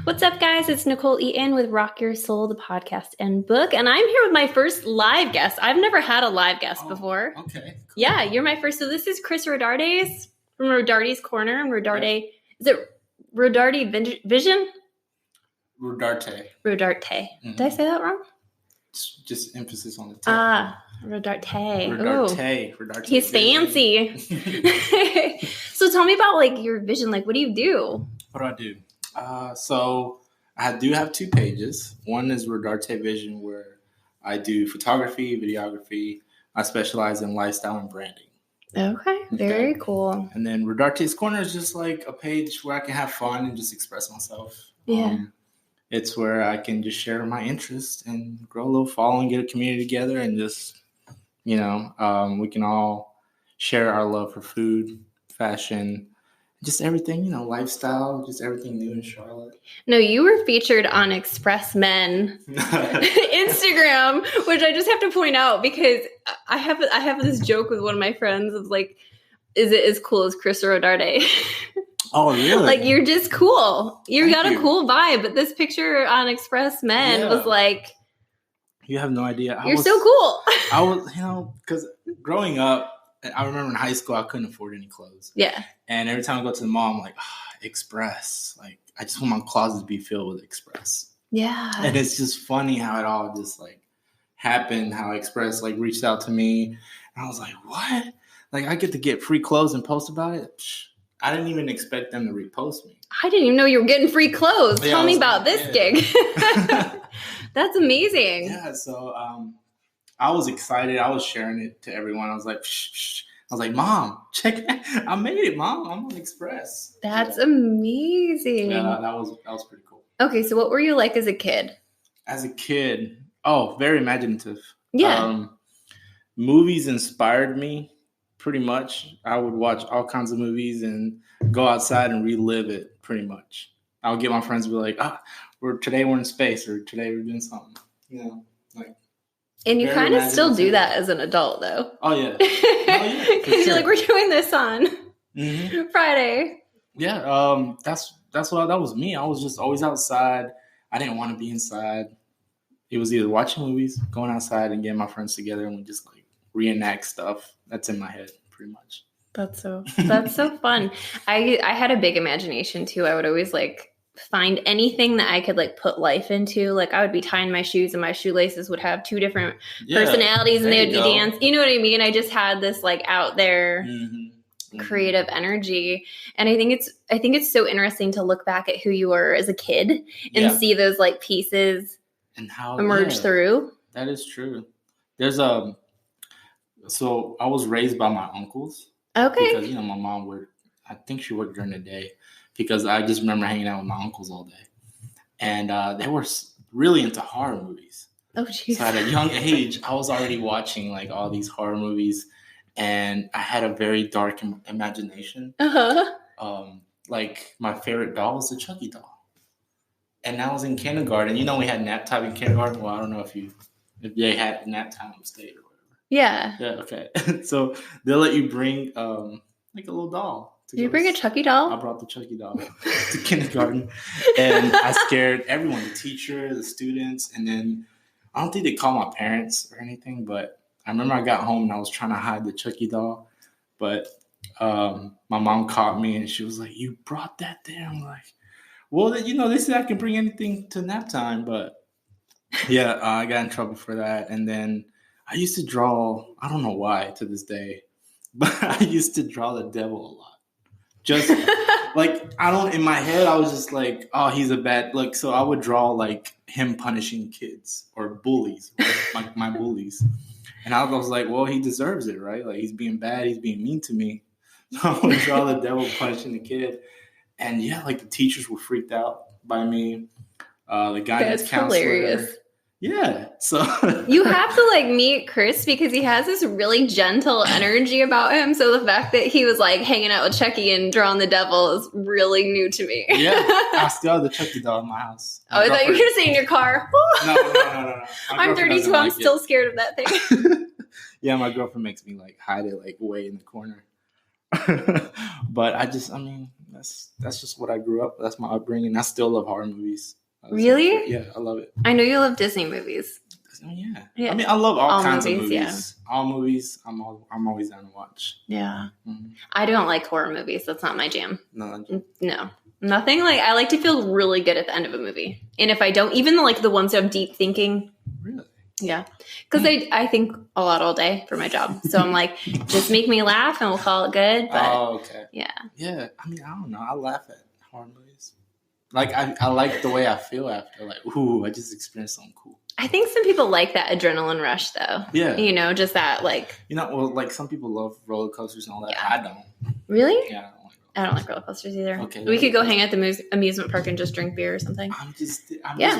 What's up, guys? It's Nicole Eaton with Rock Your Soul, the podcast and book. And I'm here with my first live guest. I've never had a live guest before. Okay. Cool. Yeah, you're my first. So this is Chris Rodarte's from Rodarte's Corner. And Rodarte, is it Rodarte Vision? Rodarte. Rodarte. Mm-hmm. Did I say that wrong? Just emphasis on the T. Rodarte. Rodarte. Rodarte. He's fancy. So tell me about like your vision. Like, what do you do? What do? So I do have 2 pages. One is Rodarte Vision, where I do photography, videography. I specialize in lifestyle and branding. Okay, very cool. And then Rodarte's Corner is just like a page where I can have fun and just express myself. Yeah. It's where I can just share my interests and grow a little following, get a community together, and just, we can all share our love for food, fashion, just everything, lifestyle, just everything new in Charlotte. No, you were featured on Express Men Instagram, which I just have to point out because I have this joke with one of my friends of like, is it as cool as Chris Rodarte? Oh, really? Like, you're just cool. You got a cool vibe, but this picture on Express Men was like... You have no idea. You're so cool. I was, because growing up, I remember in high school, I couldn't afford any clothes. Yeah. And every time I go to the mall, I'm like, Express. Like, I just want my closet to be filled with Express. Yeah. And it's just funny how it all just, like, happened, how Express, like, reached out to me. And I was like, what? Like, I get to get free clothes and post about it? I didn't even expect them to repost me. I didn't even know you were getting free clothes. Tell me about this gig. That's amazing. Yeah, so I was excited. I was sharing it to everyone. I was like, shh. I was like, Mom, check it. I made it, Mom. I'm on Express. That's amazing. Yeah, that was pretty cool. Okay, so what were you like as a kid? As a kid, very imaginative. Yeah. Movies inspired me. Pretty much, I would watch all kinds of movies and go outside and relive it. Pretty much, I would get my friends to be like, today we're in space, or today we're doing something. Like. And you kind of still do that as an adult, though. Oh yeah, because you're like, we're doing this on Friday. Yeah, that was me. I was just always outside. I didn't want to be inside. It was either watching movies, going outside, and getting my friends together, and we just like reenact stuff that's in my head pretty much. That's so fun. I had a big imagination too. I would always like find anything that I could like put life into. Like I would be tying my shoes and my shoelaces would have 2 different personalities and they would be dance. You know what I mean? I just had this like out there creative energy. And I think it's so interesting to look back at who you were as a kid and see those like pieces and how emerge through. That is true. There's so I was raised by my uncles. Okay. Because, my mom I think she worked during the day because I just remember hanging out with my uncles all day. And they were really into horror movies. Oh, geez. So at a young age, I was already watching like all these horror movies and I had a very dark imagination. Uh-huh. Like my favorite doll was the Chucky doll. And I was in kindergarten. We had nap time in kindergarten. Well, I don't know if they had nap time upstate or whatever. Yeah. Yeah, okay. So they'll let you bring like a little doll. Did you bring a Chucky doll? I brought the Chucky doll to kindergarten. And I scared everyone, the teacher, the students. And then I don't think they called my parents or anything, but I remember I got home and I was trying to hide the Chucky doll. But my mom caught me and she was like, "You brought that there?" I'm like, well, they said I can bring anything to nap time. But yeah, I got in trouble for that. And then I used to draw, I don't know why to this day, but I used to draw the devil a lot. Just like, in my head, I was just like, oh, he's a bad, like, so I would draw like him punishing kids or bullies, like my bullies. And I was like, well, he deserves it, right? Like he's being bad, he's being mean to me. So I would draw the devil punishing the kid. And yeah, like the teachers were freaked out by me. The guidance counselor. Hilarious. Yeah. So you have to like meet Chris because he has this really gentle energy about him. So the fact that he was like hanging out with Chucky and drawing the devil is really new to me. Yeah. I still have the Chucky doll in my house. I thought you were going to say in your car. No. I'm 32. I'm still scared of that thing. Yeah. My girlfriend makes me like hide it like way in the corner. But That's just what I grew up. That's my upbringing. I still love horror movies. Really? Yeah, I love it. I know you love Disney movies. Yeah. I mean, I love all kinds of movies. Yeah. All movies, I'm always down to watch. Yeah. Mm-hmm. I don't like horror movies. That's not my jam. No. Nothing. Like, I like to feel really good at the end of a movie. And if I don't, even like the ones that have deep thinking. Really? Yeah. Because I think a lot all day for my job. So I'm like, just make me laugh and we'll call it good. But, okay. Yeah. Yeah. I mean, I don't know. I laugh at horror movies. Like, I like the way I feel after. Like, ooh, I just experienced something cool. I think some people like that adrenaline rush, though. Yeah. You know, just that, like... well, like, some people love roller coasters and all that. Yeah. I don't. Really? Yeah, I don't like roller coasters either. Okay. We could go hang at the amusement park and just drink beer or something. I'm just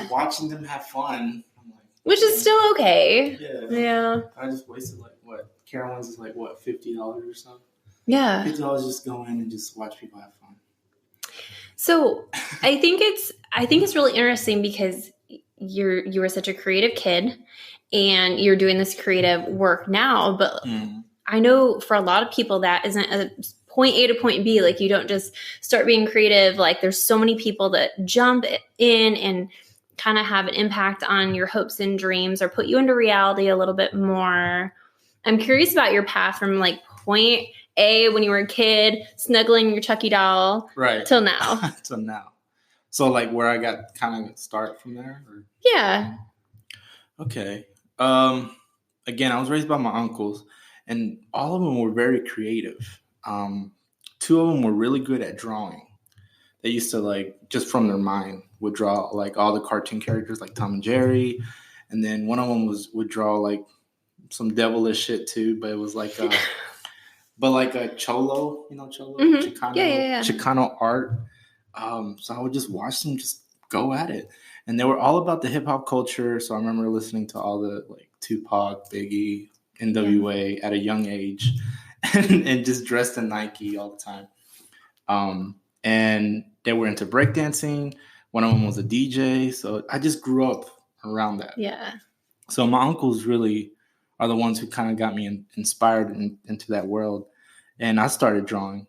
watching them have fun. I'm like, which is still okay. Yeah. I just wasted, like, what? Carowinds is, like, what, $50 or something? Yeah. $50 just go in and just watch people have fun. So, I think it's really interesting because you were such a creative kid and you're doing this creative work now, but I know for a lot of people that isn't a point A to point B. Like, you don't just start being creative. Like, there's so many people that jump in and kind of have an impact on your hopes and dreams or put you into reality a little bit more. I'm curious about your path from like point A when you were a kid, snuggling your Chucky doll, right, till now. Till now. So, like, where I got kind of start from there? Or? Yeah. Okay. Again, I was raised by my uncles, and all of them were very creative. Two of them were really good at drawing. They used to, like, just from their mind, would draw, like, all the cartoon characters, like Tom and Jerry. And then one of them would draw, like, some devilish shit, too. But it was, like, a Cholo, you know Cholo? Mm-hmm. Chicano, yeah. Chicano art. So I would just watch them just go at it. And they were all about the hip hop culture. So I remember listening to all the like Tupac, Biggie, NWA at a young age and just dressed in Nike all the time. And they were into breakdancing. One of them was a DJ. So I just grew up around that. Yeah. So my uncles really are the ones who kind of got me inspired into that world. And I started drawing.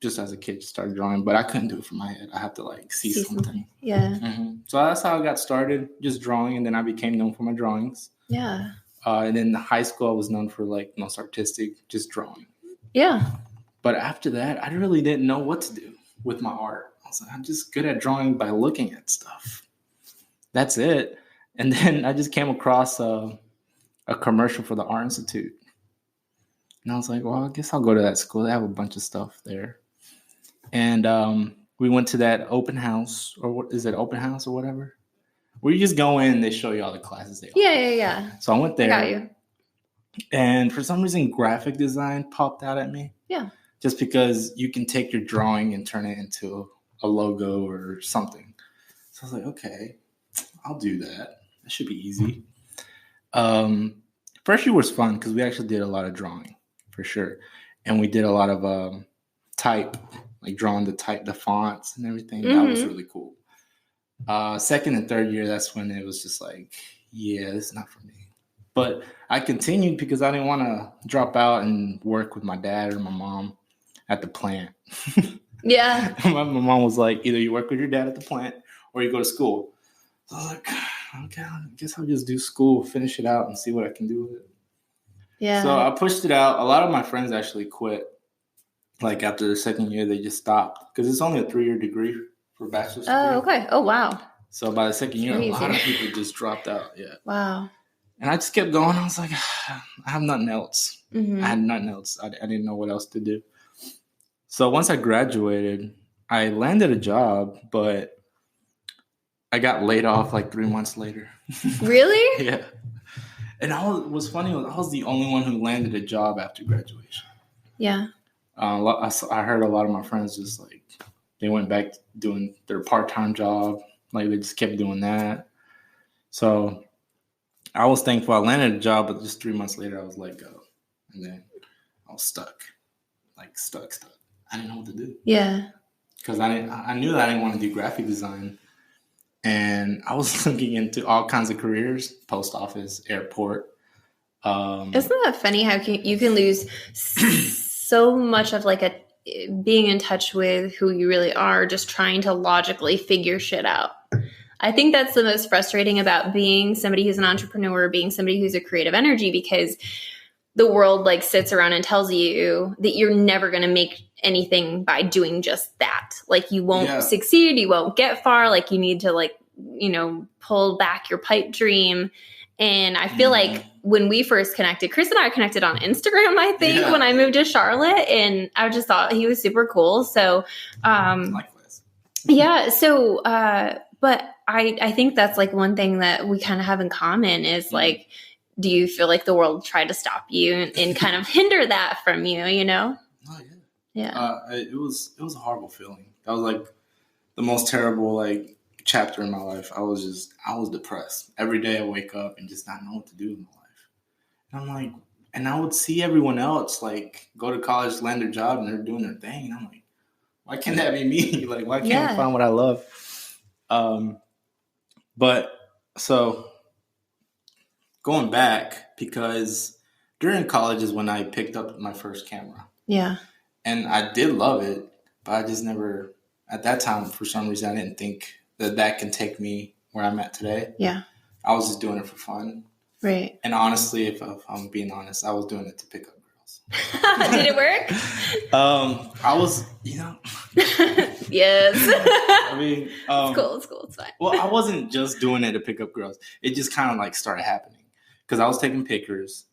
Just as a kid, started drawing, but I couldn't do it from my head. I had to like see something. Yeah. Mm-hmm. So that's how I got started, just drawing, and then I became known for my drawings. Yeah. And then in high school, I was known for like most artistic, just drawing. Yeah. But after that, I really didn't know what to do with my art. I was like, I'm just good at drawing by looking at stuff. That's it. And then I just came across a commercial for the Art Institute. And I was like, well, I guess I'll go to that school. They have a bunch of stuff there. And we went to that open house, or what is it, open house or whatever? Where you just go in and they show you all the classes they offer. Yeah. So I went there. I got you. And for some reason, graphic design popped out at me. Yeah. Just because you can take your drawing and turn it into a logo or something. So I was like, okay, I'll do that. That should be easy. First year was fun because we actually did a lot of drawing, for sure. And we did a lot of type, like drawing the fonts and everything. Mm-hmm. That was really cool. Second and third year, that's when it was just like, yeah, this is not for me. But I continued because I didn't want to drop out and work with my dad or my mom at the plant. Yeah. My mom was like, either you work with your dad at the plant or you go to school. So I was like, okay, I guess I'll just do school, finish it out, and see what I can do with it. Yeah. So I pushed it out. A lot of my friends actually quit. Like after the second year, they just stopped because it's only a 3-year degree for a bachelor's degree. Oh, okay. Oh, wow. So by the second year, a lot of people just dropped out. Yeah. Wow. And I just kept going. I was like, I have nothing else. Mm-hmm. I had nothing else. I didn't know what else to do. So once I graduated, I landed a job, but I got laid off like 3 months later. Really? Yeah. And what's funny was I was the only one who landed a job after graduation. Yeah. I heard a lot of my friends just like, they went back doing their part-time job. Like they just kept doing that. So I was thankful I landed a job, but just 3 months later I was let go. And then I was stuck. Like stuck. I didn't know what to do. Yeah. Because I knew that I didn't want to do graphic design. And I was looking into all kinds of careers, post office, airport. Isn't that funny how you can lose so much of like being in touch with who you really are, just trying to logically figure shit out. I think that's the most frustrating about being somebody who's an entrepreneur, being somebody who's a creative energy, because the world like sits around and tells you that you're never going to make anything by doing just that. Like you won't succeed, you won't get far, like you need to like, you know, pull back your pipe dream. And I feel like when we first connected, Chris and I connected on Instagram, I think, when I moved to Charlotte, and I just thought he was super cool. So, yeah. So, but I think that's like one thing that we kind of have in common is like, do you feel like the world tried to stop you and kind of hinder that from you, you know? Oh, yeah. Yeah. It was a horrible feeling. That was like the most terrible, like, chapter in my life. I was depressed. Every day I wake up and just not know what to do in my life. And I'm like, and I would see everyone else like go to college, land their job, and they're doing their thing. And I'm like, why can't that be me? Like, why can't I find what I love? But so going back, because during college is when I picked up my first camera. Yeah. And I did love it, but I just never, at that time, for some reason, I didn't think that can take me where I'm at today. Yeah. I was just doing it for fun. Right. And honestly, if I'm being honest, I was doing it to pick up girls. Did it work? I was, you know. Yes. I mean. It's cool. It's fine. Well, I wasn't just doing it to pick up girls. It just kind of like started happening. Because I was taking pictures.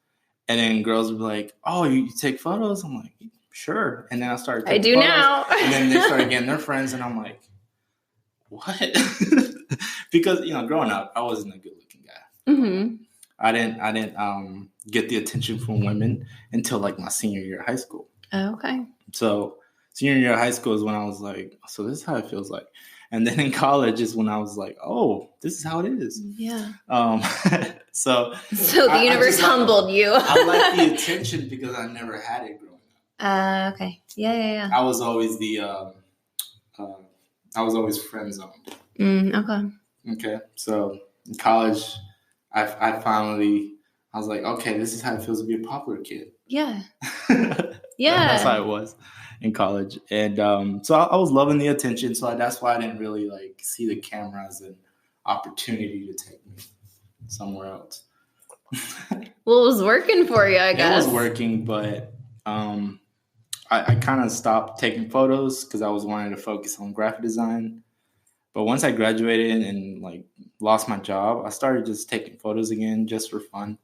And then girls would be like, oh, you take photos? I'm like, sure. And then I started taking photos. Now. And then they started getting their friends. And I'm like, what? Because, you know, growing up, I wasn't a good-looking guy. Mm-hmm. I didn't get the attention from women until like my senior year of high school. Oh, okay. So senior year of high school is when I was like, so this is how it feels like. And then in college is when I was like, oh, this is how it is. Yeah. So the universe humbled you. I like the attention because I never had it growing up. Okay. Yeah. I was always friend zoned. Okay. So in college, I was like, okay, this is how it feels to be a popular kid. Yeah. Yeah. That's how it was in college. And so I was loving the attention. So that's why I didn't really like see the camera as an opportunity to take me somewhere else. Well, it was working for you, I guess. It was working, but I kind of stopped taking photos because I was wanting to focus on graphic design. But once I graduated and like lost my job, I started just taking photos again just for fun.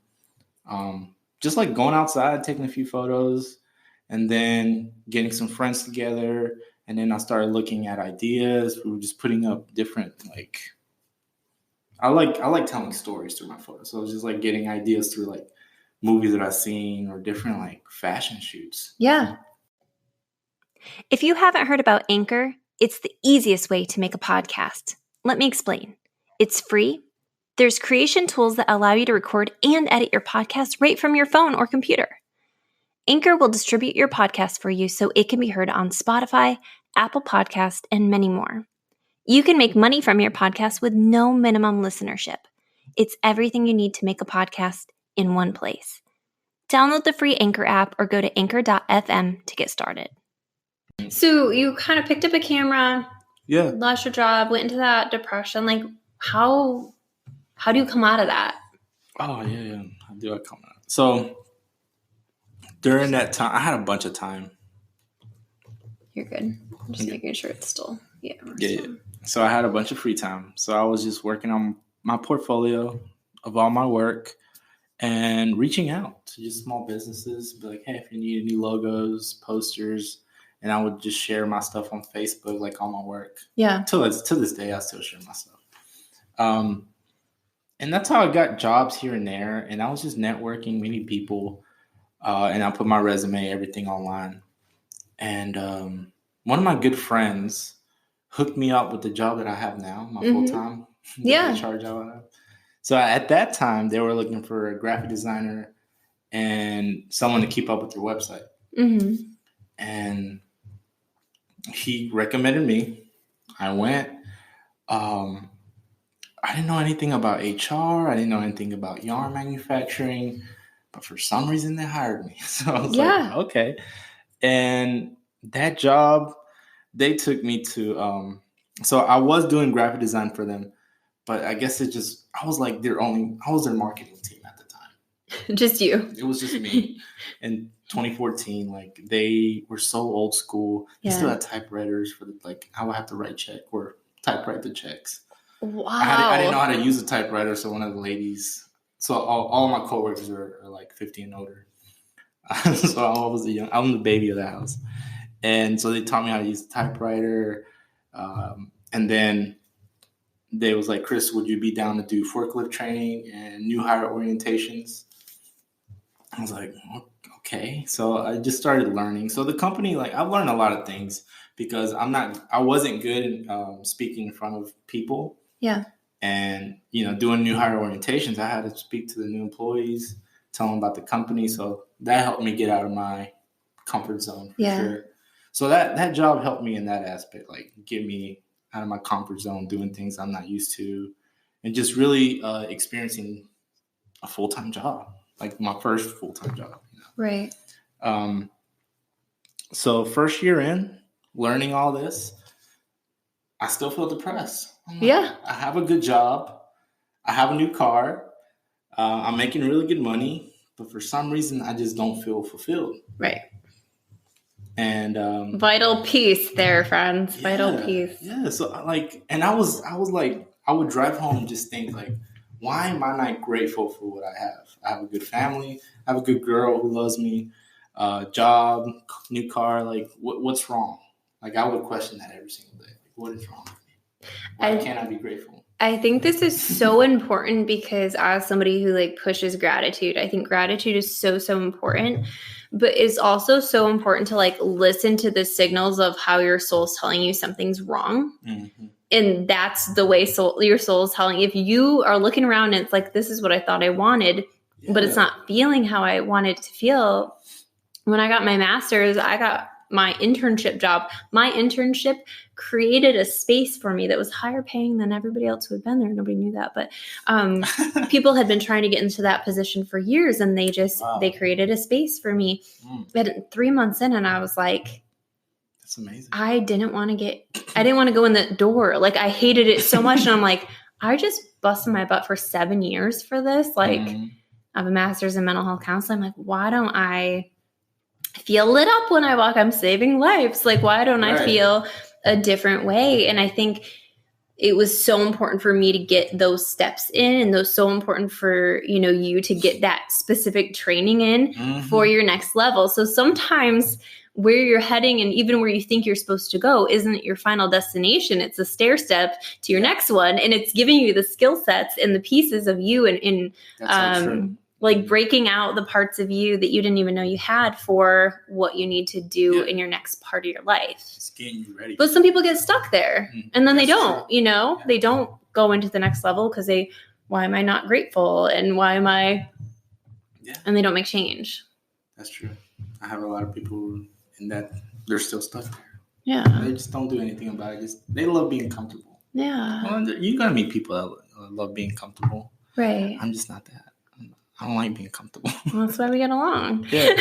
Just like going outside, taking a few photos, and then getting some friends together. And then I started looking at ideas. We were just putting up different like I like telling stories through my photos. So I was just like getting ideas through like movies that I've seen or different like fashion shoots. Yeah. If you haven't heard about Anchor, it's the easiest way to make a podcast. Let me explain. It's free. There's creation tools that allow you to record and edit your podcast right from your phone or computer. Anchor will distribute your podcast for you so it can be heard on Spotify, Apple Podcast, and many more. You can make money from your podcast with no minimum listenership. It's everything you need to make a podcast in one place. Download the free Anchor app or go to anchor.fm to get started. So you kind of picked up a camera, lost your job, went into that depression. Like, how do you come out of that? Oh, yeah. How do I come out? So during that time, I had a bunch of time. You're good. I'm just making sure it's still, yeah. So I had a bunch of free time. So I was just working on my portfolio of all my work and reaching out to just small businesses. Be like, hey, if you need any logos, posters. And I would just share my stuff on Facebook, like all my work. Yeah. To this day, I still share my stuff. And that's how I got jobs here and there. And I was just networking, meeting people. And I put my resume, everything online. And one of my good friends hooked me up with the job that I have now, my full-time HR job I have. So at that time, they were looking for a graphic designer and someone to keep up with their website. Mm-hmm. And he recommended me. I went. I didn't know anything about HR. I didn't know anything about yarn manufacturing. But for some reason, they hired me. So I was like, okay. And that job, they took me to, so I was doing graphic design for them, but I guess I was like I was their marketing team at the time. Just you. It was just me. In 2014, like they were so old school. They still had typewriters for I would have to write check or typewrite the checks. Wow. I didn't know how to use a typewriter, so one of the ladies, so all my coworkers are like 50 and older. So I'm the baby of the house. And so they taught me how to use the typewriter. And then they was like, Chris, would you be down to do forklift training and new hire orientations? I was like, okay. So I just started learning. So the company, I've learned a lot of things because I wasn't good in speaking in front of people. Yeah. And, doing new hire orientations, I had to speak to the new employees, tell them about the company. So that helped me get out of my comfort zone for sure. So that job helped me in that aspect, get me out of my comfort zone, doing things I'm not used to, and just really experiencing a full-time job, like my first full-time job. Right. So first year in, learning all this, I still feel depressed. Yeah. I have a good job. I have a new car. I'm making really good money, but for some reason, I just don't feel fulfilled. Right. And vital piece there, friends. Vital piece. Yeah. So and I was I would drive home and just think why am I not grateful for what I have? I have a good family. I have a good girl who loves me. Job, new car. What's wrong? I would question that every single day. What is wrong with me? Why can't I be grateful? I think this is so important because as somebody who pushes gratitude, I think gratitude is so, so important, but it's also so important to listen to the signals of how your soul's telling you something's wrong. Mm-hmm. And that's the way your soul is telling. If you are looking around and it's this is what I thought I wanted, but it's not feeling how I wanted it to feel. When I got my master's, I got my internship job. My internship created a space for me that was higher paying than everybody else who had been there. Nobody knew that, but people had been trying to get into that position for years, and they created a space for me. But 3 months in, and I was like, that's amazing. I didn't want to go in the door. I hated it so much. And I'm like, I just busted my butt for 7 years for this. I have a master's in mental health counseling. I'm like, why don't I feel lit up when I walk? I'm saving lives. Why don't I feel a different way? And I think it was so important for me to get those steps in, and those so important for, you to get that specific training in for your next level. So sometimes where you're heading and even where you think you're supposed to go isn't your final destination. It's a stair step to your next one. And it's giving you the skill sets and the pieces of you and breaking out the parts of you that you didn't even know you had for what you need to do in your next part of your life. It's getting you ready. But some people get stuck there and then they don't, they don't go into the next level because why am I not grateful? And why am I, and they don't make change. That's true. I have a lot of people in that they're still stuck there. Yeah. They just don't do anything about it. They love being comfortable. Yeah. Well, you gotta meet people that love being comfortable. Right. I'm just not that. I don't like being comfortable. Well, that's why we get along. Yeah.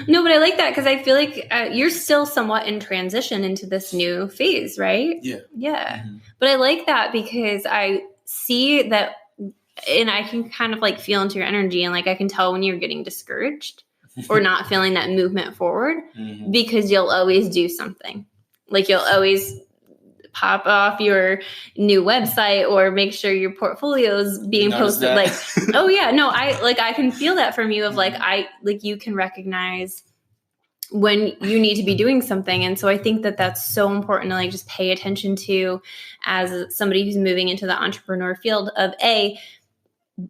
No, but I like that because I feel like you're still somewhat in transition into this new phase, right? Yeah. Yeah. Mm-hmm. But I like that because I see that, and I can kind of feel into your energy, and I can tell when you're getting discouraged or not feeling that movement forward because you'll always do something. You'll always pop off your new website or make sure your portfolio is being posted. Oh yeah, no, I can feel that from you of you can recognize when you need to be doing something. And so I think that that's so important to just pay attention to as somebody who's moving into the entrepreneur field of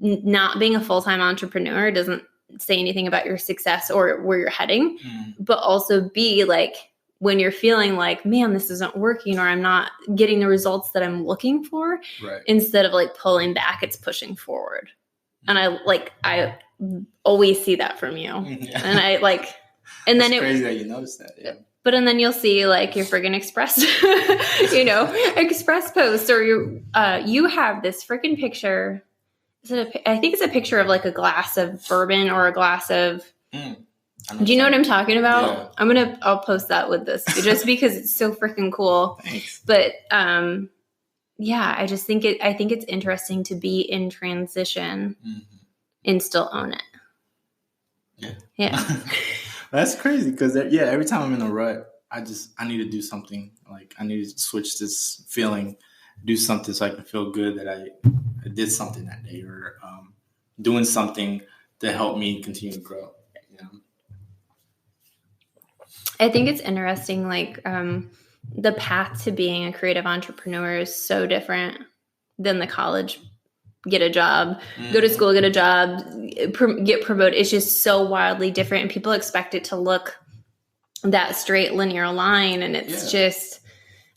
not being a full-time entrepreneur doesn't say anything about your success or where you're heading, but also B, when you're feeling man, this isn't working, or I'm not getting the results that I'm looking for, instead of pulling back, it's pushing forward. And I always see that from you. Yeah. And and then it's crazy that you noticed that. Yeah. But and then you'll see your friggin' Express, Express post, or you have this freaking picture. I think it's a picture of a glass of bourbon or a glass of Do you know what I'm talking about? Yeah. I'll post that with this just because it's so freaking cool. Thanks. But yeah, I think it's interesting to be in transition and still own it. Yeah. That's crazy because every time I'm in a rut, I need to do something. Like I need to switch this feeling, do something so I can feel good that I did something that day, or doing something to help me continue to grow. You know? I think it's interesting, like the path to being a creative entrepreneur is so different than the college, get a job, go to school, get a job, get promoted. It's just so wildly different. And people expect it to look that straight linear line. And it's just,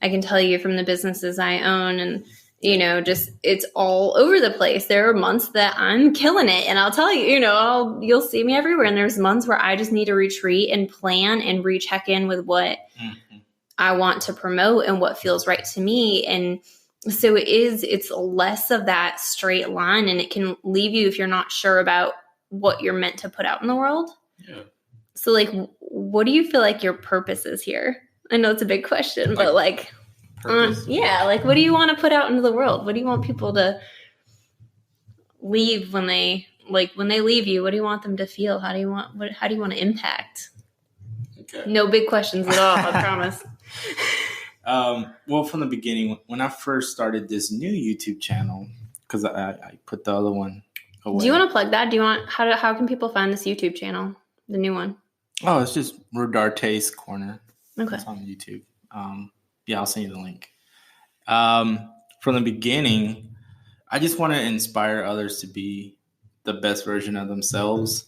I can tell you from the businesses I own and, you know, just it's all over the place. There are months that I'm killing it. And I'll tell you, you know, you'll see me everywhere. And there's months where I just need to retreat and plan and recheck in with what I want to promote and what feels right to me. And so it's less of that straight line, and it can leave you if you're not sure about what you're meant to put out in the world. Yeah. So like, what do you feel like your purpose is here? I know it's a big question, but like, like what do you want to put out into the world? What do you want people to leave when they leave you? What do you want them to feel? How do you want to impact? Okay. No big questions at all, I promise. Well, from the beginning, when I first started this new YouTube channel, because I put the other one away. Do you want to plug that? How can people find this YouTube channel, the new one? Oh, it's just Rodarte's Corner. Okay. It's on YouTube. I'll send you the link. From the beginning, I just want to inspire others to be the best version of themselves.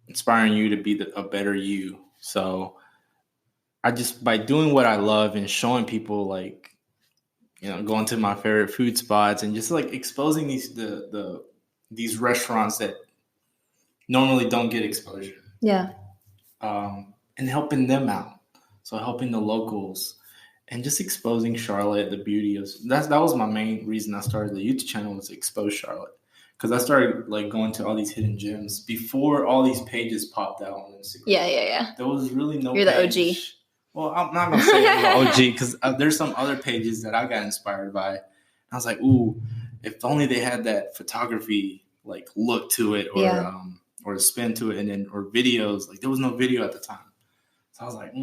Inspiring you to be a better you. So I just, by doing what I love and showing people, like, you know, going to my favorite food spots and just like exposing these restaurants that normally don't get exposure. Yeah. And helping them out. So helping the locals and just exposing Charlotte, the beauty of that was my main reason I started the YouTube channel, was to expose Charlotte. Because I started like going to all these hidden gems before all these pages popped out on Instagram. Yeah. There was really no You're page. The OG. Well, I'm not going to say I'm the OG because there's some other pages that I got inspired by. And I was like, ooh, if only they had that photography like look to it, or a spin to it, or videos. Like there was no video at the time. So I was like,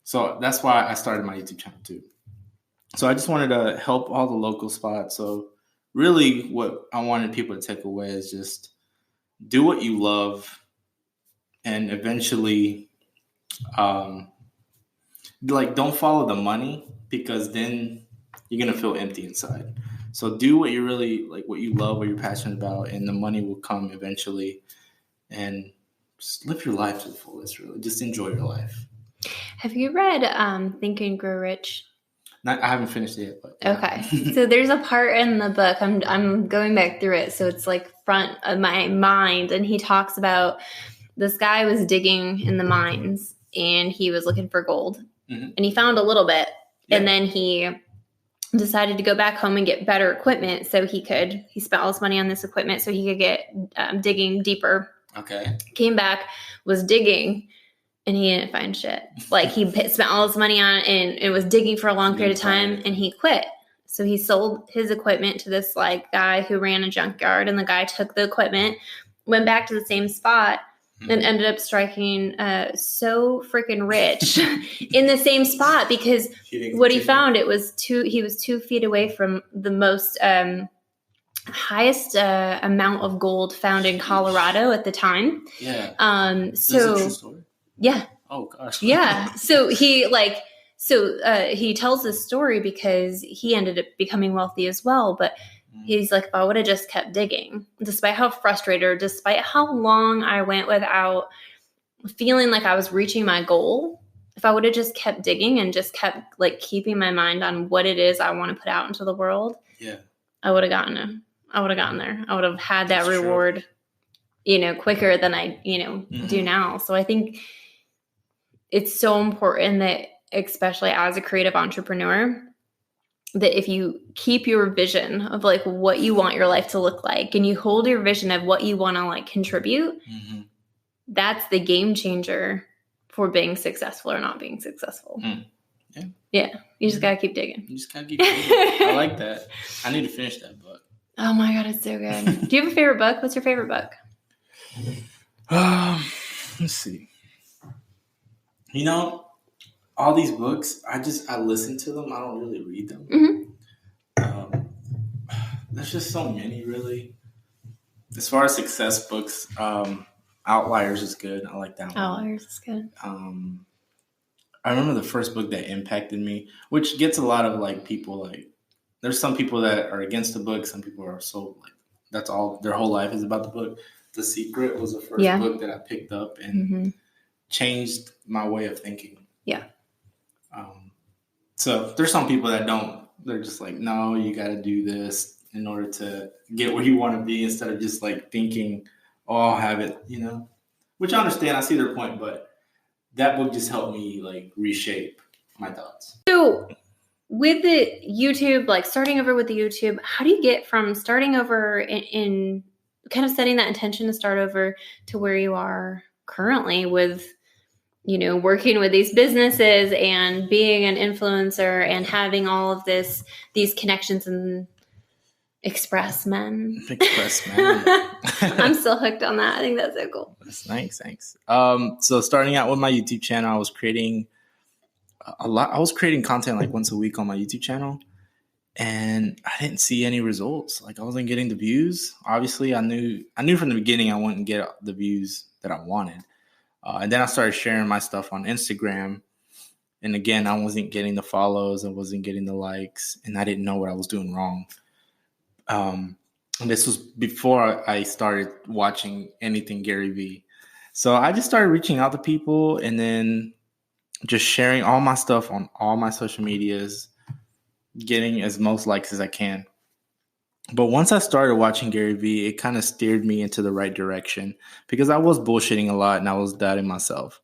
So that's why I started my YouTube channel too. So I just wanted to help all the local spots. So really what I wanted people to take away is just do what you love, and eventually don't follow the money, because then you're going to feel empty inside. So do what you really like, what you love, what you're passionate about, and the money will come eventually. And just live your life to the fullest, really. Just enjoy your life. Have you read Think and Grow Rich? I haven't finished it yet. But, Okay. So there's a part in the book, I'm going back through it, so it's like front of my mind, and he talks about this guy was digging in the mines, and he was looking for gold. And he found a little bit, and then he decided to go back home and get better equipment so he spent all his money on this equipment so he could get digging deeper. Okay. Came back, was digging, and he didn't find shit. Like he spent all his money on it and was digging for a long period of time, and he quit. So he sold his equipment to this like guy who ran a junkyard, and the guy took the equipment, went back to the same spot, and ended up striking so freaking rich in the same spot, because what he found, he was 2 feet away from the most highest amount of gold found in Colorado at the time. Yeah. So is this a true story? Yeah. Oh gosh. Yeah. So he tells this story because he ended up becoming wealthy as well, but he's like, if I would have just kept digging, despite how frustrated, despite how long I went without feeling like I was reaching my goal, if I would have just kept digging and just kept like keeping my mind on what it is I want to put out into the world, I would have gotten there. I would have had that reward, quicker than I, do now. So I think it's so important that, especially as a creative entrepreneur, that if you keep your vision of like what you want your life to look like, and you hold your vision of what you want to like contribute, Mm-hmm. that's the game changer for being successful or not being successful. Yeah. You just gotta keep digging. You just gotta keep digging. I like that. I need to finish that book. Oh my God, it's so good. Do you have a favorite book? What's your favorite book? Let's see. You know, all these books, I listen to them. I don't really read them. Mm-hmm. There's just so many, really. As far as success books, Outliers is good. I like that one. Outliers is good. I remember the first book that impacted me, which gets a lot of like people like. There's some people that are against the book. Some people are so like that's all their whole life is about the book. The Secret was the first book that I picked up and changed my way of thinking. Yeah. So there's some people that don't. They're just like, no, you got to do this in order to get where you want to be, instead of just like thinking, oh, I'll have it, Which I understand. I see their point, but that book just helped me like reshape my thoughts. So with the YouTube, like starting over with the YouTube, how do you get from starting over in kind of setting that intention to start over to where you are currently with, working with these businesses and being an influencer and having all of these connections and Express men. I'm still hooked on that. I think that's so cool. That's nice. Thanks. So starting out with my YouTube channel, I was creating a lot. I was creating content like once a week on my YouTube channel, and I didn't see any results. Like I wasn't getting the views. Obviously, I knew from the beginning I wouldn't get the views that I wanted. And then I started sharing my stuff on Instagram. And again, I wasn't getting the follows. I wasn't getting the likes. And I didn't know what I was doing wrong. And this was before I started watching anything Gary Vee. So I just started reaching out to people and then just sharing all my stuff on all my social medias, getting as most likes as I can. But once I started watching Gary Vee, it kind of steered me into the right direction because I was bullshitting a lot and I was doubting myself.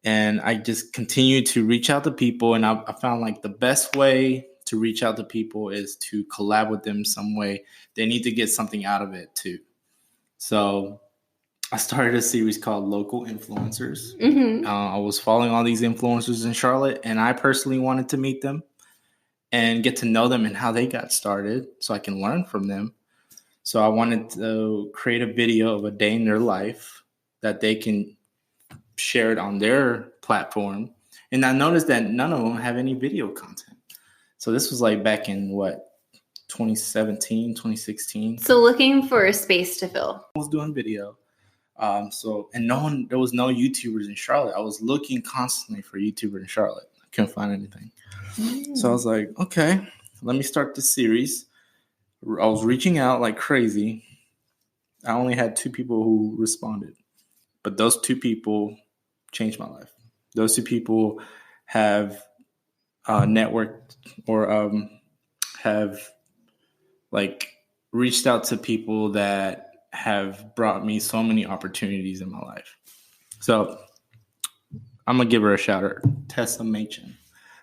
And I just continued to reach out to people. And I found like the best way to reach out to people is to collab with them some way. They need to get something out of it too. So I started a series called Local Influencers. Mm-hmm. I was following all these influencers in Charlotte, and I personally wanted to meet them and get to know them and how they got started so I can learn from them. So I wanted to create a video of a day in their life that they can share it on their platform. And I noticed that none of them have any video content. So this was like back in 2017, 2016. So looking for a space to fill. I was doing video. There was no YouTubers in Charlotte. I was looking constantly for YouTubers in Charlotte. I couldn't find anything. So I was like, okay, let me start this series. I was reaching out like crazy. I only had 2 people who responded, but those 2 people changed my life. Those 2 people have networked or have like reached out to people that have brought me so many opportunities in my life. So I'm going to give her a shout out. Tessa Machin.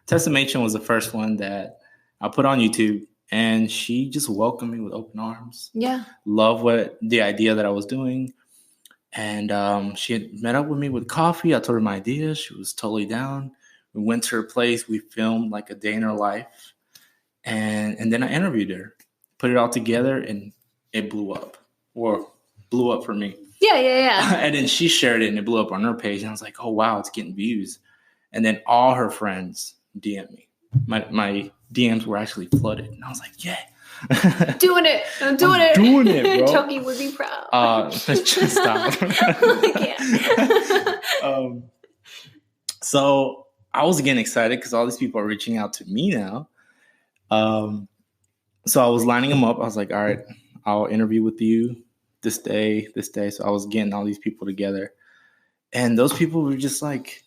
Tessa Machin was the first one that I put on YouTube, and she just welcomed me with open arms. Yeah. Loved the idea that I was doing. And she had met up with me with coffee. I told her my idea. She was totally down. We went to her place. We filmed like a day in her life. And then I interviewed her, put it all together, and it blew up. Or blew up for me. Yeah. And then she shared it, and it blew up on her page. And I was like, oh, wow, it's getting views. And then all her friends DM'd me. My DMs were actually flooded. And I was like, yeah. Doing it. I'm doing it, bro. Chucky would be proud. Just stop. I can't. So I was getting excited because all these people are reaching out to me now. So I was lining them up. I was like, all right, I'll interview with you this day. So I was getting all these people together. And those people were just like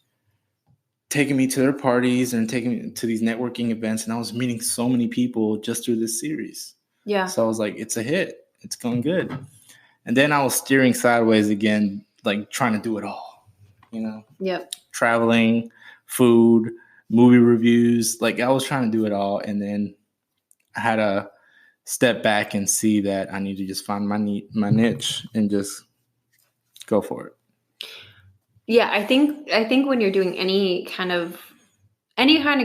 taking me to their parties and taking me to these networking events. And I was meeting so many people just through this series. Yeah. So I was like, it's a hit. It's going good. And then I was steering sideways again, like trying to do it all, Yep. Traveling, food, movie reviews. Like I was trying to do it all. And then I had to step back and see that I need to just find my niche and just go for it. Yeah, I think when you're doing any kind of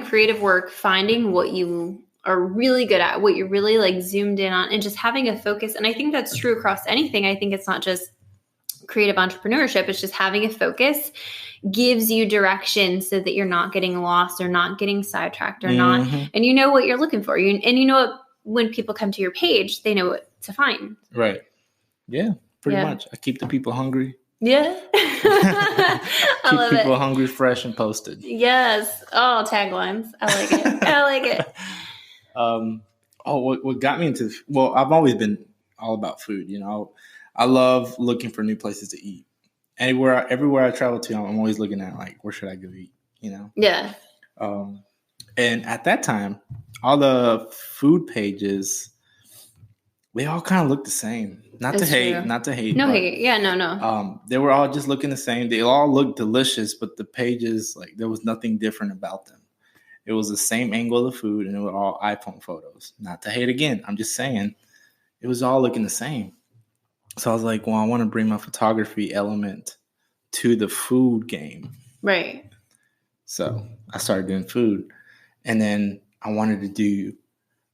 creative work, finding what you are really good at, what you're really like zoomed in on, and just having a focus. And I think that's true across anything. I think it's not just creative entrepreneurship. It's just having a focus gives you direction so that you're not getting lost or not getting sidetracked or not. And you know what you're looking for. And you know what, when people come to your page, they know what to find. Right. Yeah, pretty much. I keep the people hungry. Yeah. I love it. Keep people hungry, fresh, and posted. Yes. Oh, taglines. I like it. I like it. What got me into, well, I've always been all about food. You know, I love looking for new places to eat. Everywhere I travel to, I'm always looking at like, where should I go eat? You know? Yeah. And at that time, all the food pages, they all kind of look the same. Not to hate. No hate. Yeah, no. They were all just looking the same. They all looked delicious, but the pages, like, there was nothing different about them. It was the same angle of the food, and it were all iPhone photos. Not to hate again. I'm just saying it was all looking the same. So I was like, well, I want to bring my photography element to the food game. Right. So I started doing food. And then I wanted to do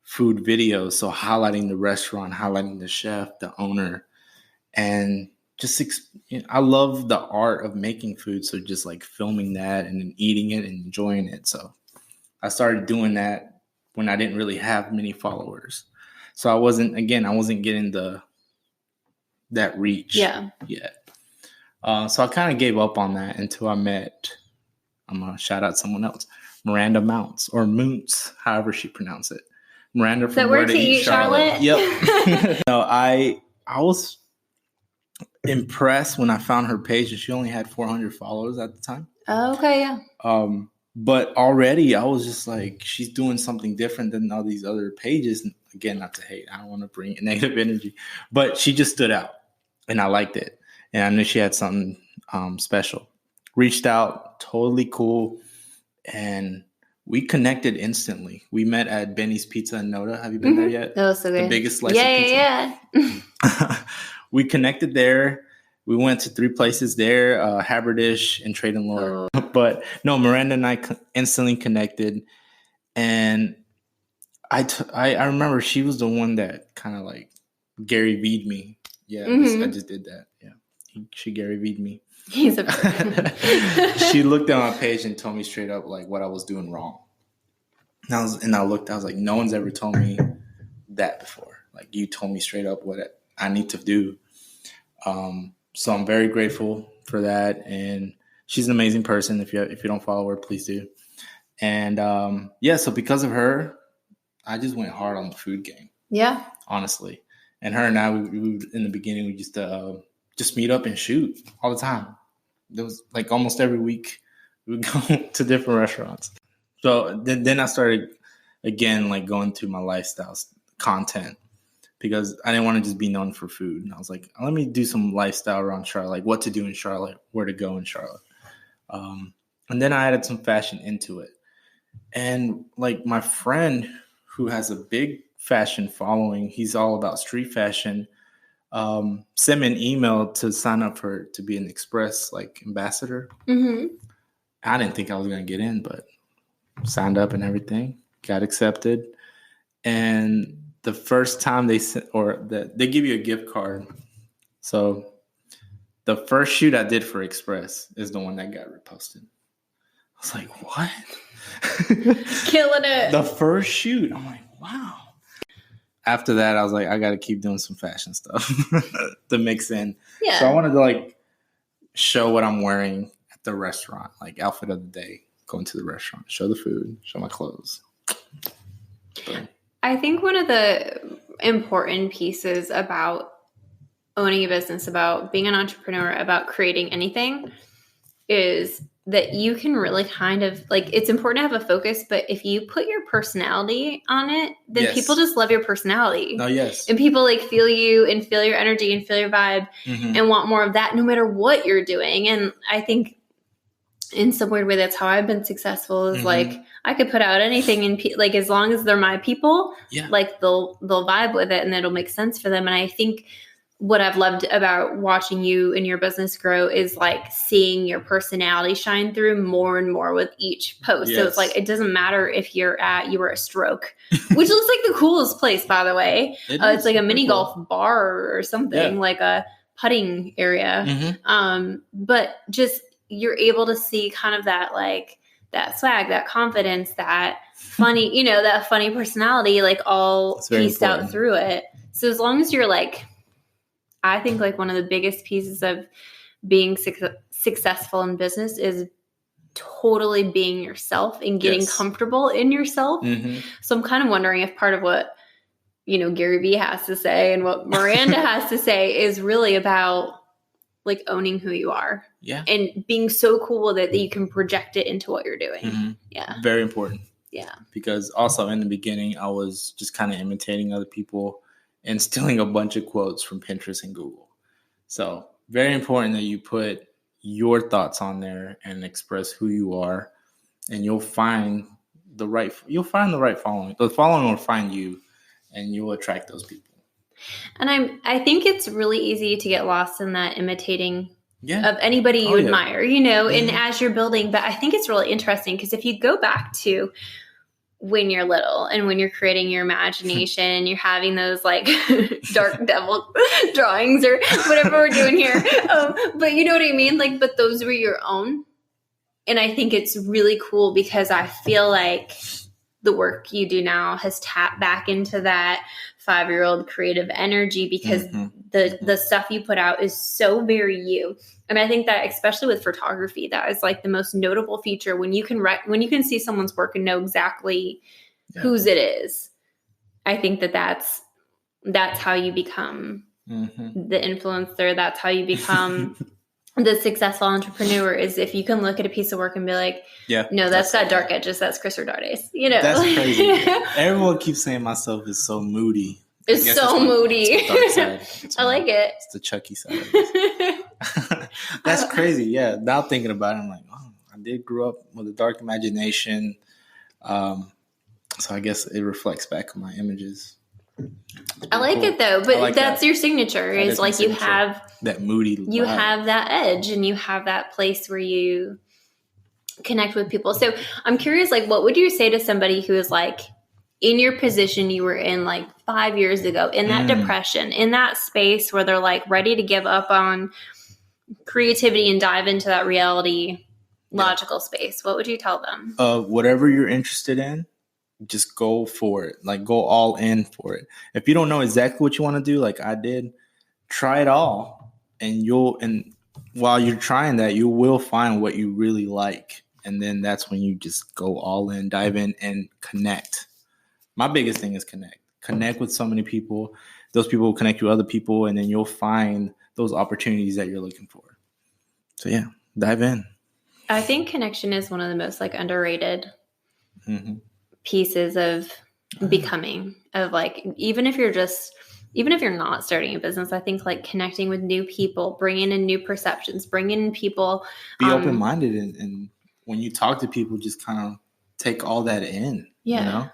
food videos. So highlighting the restaurant, highlighting the chef, the owner. And just, I love the art of making food. So just like filming that and then eating it and enjoying it. So I started doing that when I didn't really have many followers. So I wasn't getting that reach yet. So I kind of gave up on that until I met, I'm going to shout out someone else, Miranda Mounts or Moonts, however she pronounced it. Miranda from Where to Eat Charlotte. Yep. No, I was impressed when I found her page, and she only had 400 followers at the time. Oh, okay, yeah. But already I was just like, she's doing something different than all these other pages. And again, not to hate, I don't want to bring negative energy, but she just stood out and I liked it. And I knew she had something special. Reached out, totally cool. And we connected instantly. We met at Benny's Pizza in Noda. Have you been there yet? Oh, so good. The biggest slice of pizza. Yeah. We connected there. We went to 3 places there, Haberdish and Trade and Lore. Oh. But no, Miranda and I instantly connected. And I remember she was the one that kind of like Gary V'd me. Yeah, I just did that. Yeah, she Gary V'd me. He's a She looked at my page and told me straight up like what I was doing wrong. And I looked, I was like, no one's ever told me that before. Like, you told me straight up what I need to do. So I'm very grateful for that. And she's an amazing person. If you don't follow her, please do. And so because of her, I just went hard on the food game. Yeah. Honestly. And her and I, we in the beginning, we used to just meet up and shoot all the time. There was like almost every week we would go to different restaurants. So then I started again, like going through my lifestyle content because I didn't want to just be known for food. And I was like, let me do some lifestyle around Charlotte, like what to do in Charlotte, where to go in Charlotte. And then I added some fashion into it. And like my friend who has a big fashion following, he's all about street fashion, sent me an email to sign up to be an Express like ambassador. Mm-hmm. I didn't think I was going to get in, but signed up and everything, got accepted. And the first time they give you a gift card. So the first shoot I did for Express is the one that got reposted. I was like, what? Killing it. The first shoot. I'm like, wow. After that, I was like, I got to keep doing some fashion stuff to mix in. Yeah. So I wanted to like show what I'm wearing at the restaurant, like outfit of the day, going to the restaurant, show the food, show my clothes. But I think one of the important pieces about owning a business, about being an entrepreneur, about creating anything is that you can really kind of like, it's important to have a focus, but if you put your personality on it, then people just love your personality. Oh, yes. And people like feel you and feel your energy and feel your vibe and want more of that no matter what you're doing. And I think in some weird way, that's how I've been successful, is Mhm. like I could put out anything and like as long as they're my people, Yeah. like they'll vibe with it and it'll make sense for them. And I think what I've loved about watching you and your business grow is like seeing your personality shine through more and more with each post. So it's like, it doesn't matter if you were a Stroke, which looks like the coolest place, by the way. It's like a mini golf bar or something, like a putting area. Mm-hmm. But just, you're able to see kind of that, like that swag, that confidence, that funny, you know, that funny personality, like all pieced out through it. So as long as you're like, I think like one of the biggest pieces of being successful in business is totally being yourself and getting comfortable in yourself. Mm-hmm. So I'm kind of wondering if part of what, you know, Gary Vee has to say and what Miranda has to say is really about like owning who you are. Yeah. And being so cool that you can project it into what you're doing. Mm-hmm. Yeah. Very important. Yeah. Because also in the beginning, I was just kind of imitating other people and stealing a bunch of quotes from Pinterest and Google. So very important that you put your thoughts on there and express who you are, and you'll find the right following. The following will find you, and you'll attract those people. And I think it's really easy to get lost in that imitating of anybody you admire, you know, mm-hmm. and as you're building. But I think it's really interesting because if you go back to when you're little and when you're creating your imagination and you're having those like dark devil drawings or whatever we're doing here. But you know what I mean? Like, but those were your own. And I think it's really cool because I feel like the work you do now has tapped back into that 5-year-old creative energy because mm-hmm. the stuff you put out is so very you. And I think that especially with photography, that is like the most notable feature when you can see someone's work and know exactly whose it is. I think that's how you become mm-hmm. the influencer. That's how you become the successful entrepreneur, is if you can look at a piece of work and be like, no, that's got dark edges. That's Chris Rodarte's, you know. That's crazy. Everyone keeps saying my stuff is so moody. It's so moody. It's the dark side. I like it. It's the Chucky side. That's crazy. Yeah. Now thinking about it, I'm like, oh, I did grow up with a dark imagination. So I guess it reflects back on my images. I like it though, but that's your signature. Is like you have that moody. You have that edge, and you have that place where you connect with people. So I'm curious, like, what would you say to somebody who is like in your position you were in like 5 years ago, in that depression, in that space where they're like ready to give up on creativity and dive into that reality logical space? What would you tell them? Whatever you're interested in, just go for it. Like, go all in for it. If you don't know exactly what you want to do, like I did, try it all. And while you're trying that, you will find what you really like. And then that's when you just go all in, dive in, and connect. My biggest thing is connect. Connect with so many people. Those people will connect you with other people, and then you'll find those opportunities that you're looking for. So yeah, dive in. I think connection is one of the most like underrated pieces of becoming, of like, even if you're not starting a business, I think like connecting with new people, bringing in new perceptions, bringing in people. Be open-minded, and when you talk to people, just kind of take all that in, you know,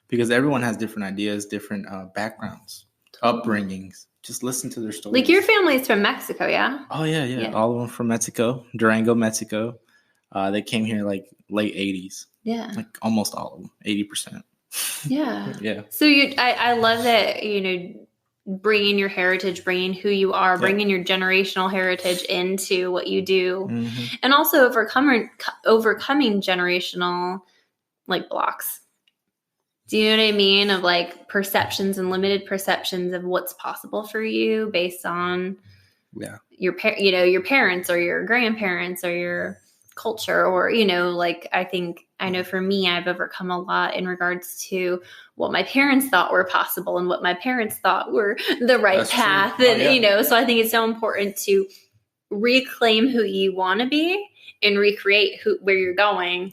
because everyone has different ideas, different backgrounds, upbringings. Just listen to their stories. Like your family's from Mexico, yeah? Oh, yeah. All of them from Mexico, Durango, Mexico. They came here like late 80s. Yeah. Like almost all of them, 80%. Yeah. Yeah. So I love that, you know, bringing your heritage, bringing who you are, bringing your generational heritage into what you do. Mm-hmm. And also overcoming generational like blocks. Do you know what I mean? Of like perceptions and limited perceptions of what's possible for you based on your parents or your grandparents or your culture, or, you know, like I know for me, I've overcome a lot in regards to what my parents thought were possible and what my parents thought were the right path. True. And, you know, so I think it's so important to reclaim who you want to be and recreate where you're going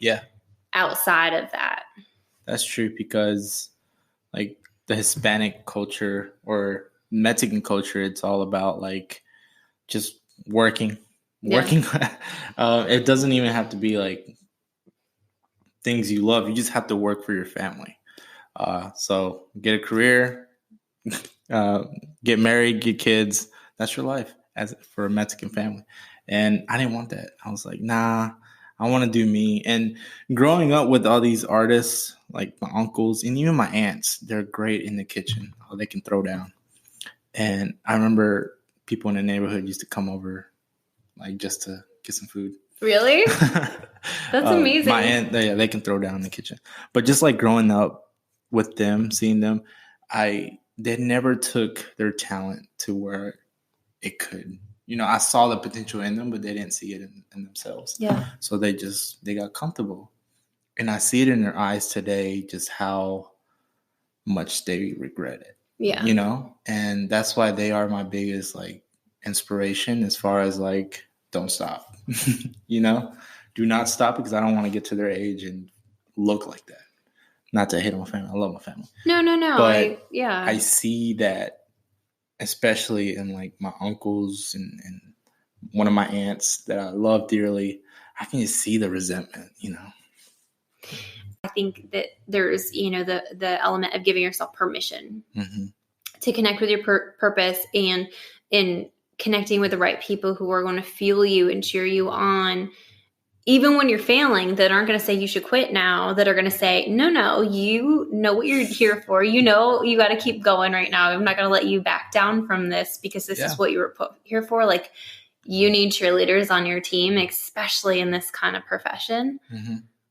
outside of that. That's true, because like the Hispanic culture or Mexican culture, it's all about like just working Working, it doesn't even have to be like things you love. You just have to work for your family. So get a career, get married, get kids. That's your life as for a Mexican family. And I didn't want that. I was like, nah, I want to do me. And growing up with all these artists, like my uncles and even my aunts, they're great in the kitchen. Oh, they can throw down. And I remember people in the neighborhood used to come over, like just to get some food. Really? That's amazing. My aunt, they can throw down in the kitchen. But just like growing up with them, seeing them, they never took their talent to where it could. You know, I saw the potential in them, but they didn't see it in themselves. Yeah. So they got comfortable. And I see it in their eyes today, just how much they regret it. Yeah. You know? And that's why they are my biggest like inspiration as far as like, don't stop. You know? Do not stop, because I don't want to get to their age and look like that. Not to hate on my family. I love my family. No. But I I see that, especially in like my uncles and one of my aunts that I love dearly. I can just see the resentment, you know. I think that there's, the element of giving yourself permission to connect with your purpose and in connecting with the right people who are going to fuel you and cheer you on. Even when you're failing, that aren't going to say you should quit now, that are going to say, no, you know what you're here for. You know, you got to keep going right now. I'm not going to let you back down from this because this is what you were put here for. Like, you need cheerleaders on your team, especially in this kind of profession.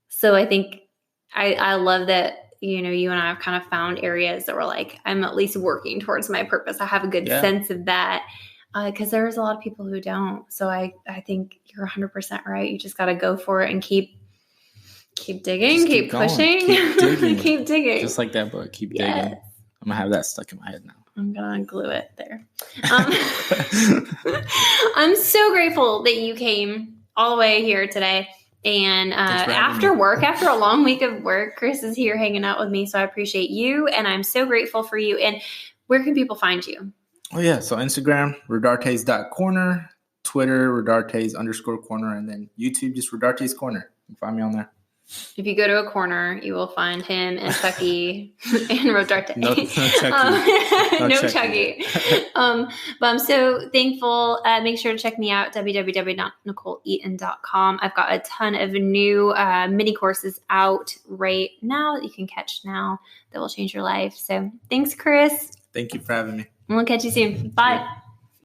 So I think I love that, you and I have kind of found areas that we're like, I'm at least working towards my purpose. I have a good sense of that. Because there's a lot of people who don't. So I think you're 100% right. You just got to go for it and keep digging, keep pushing, keep digging. Just like that book, keep digging. I'm going to have that stuck in my head now. I'm going to glue it there. I'm so grateful that you came all the way here today. And after work, after a long week of work, Chris is here hanging out with me. So I appreciate you. And I'm so grateful for you. And where can people find you? Oh, yeah. So Instagram, rodartes.corner, Twitter, rodartes_corner, and then YouTube, just Rodartes Corner. You can find me on there. If you go to a corner, you will find him and Chucky and Rodarte. No Chucky. No Chucky. But I'm so thankful. Make sure to check me out, www.nicoleeaton.com. I've got a ton of new mini courses out right now that you can catch now that will change your life. So thanks, Chris. Thank you for having me. We'll catch you soon. Bye.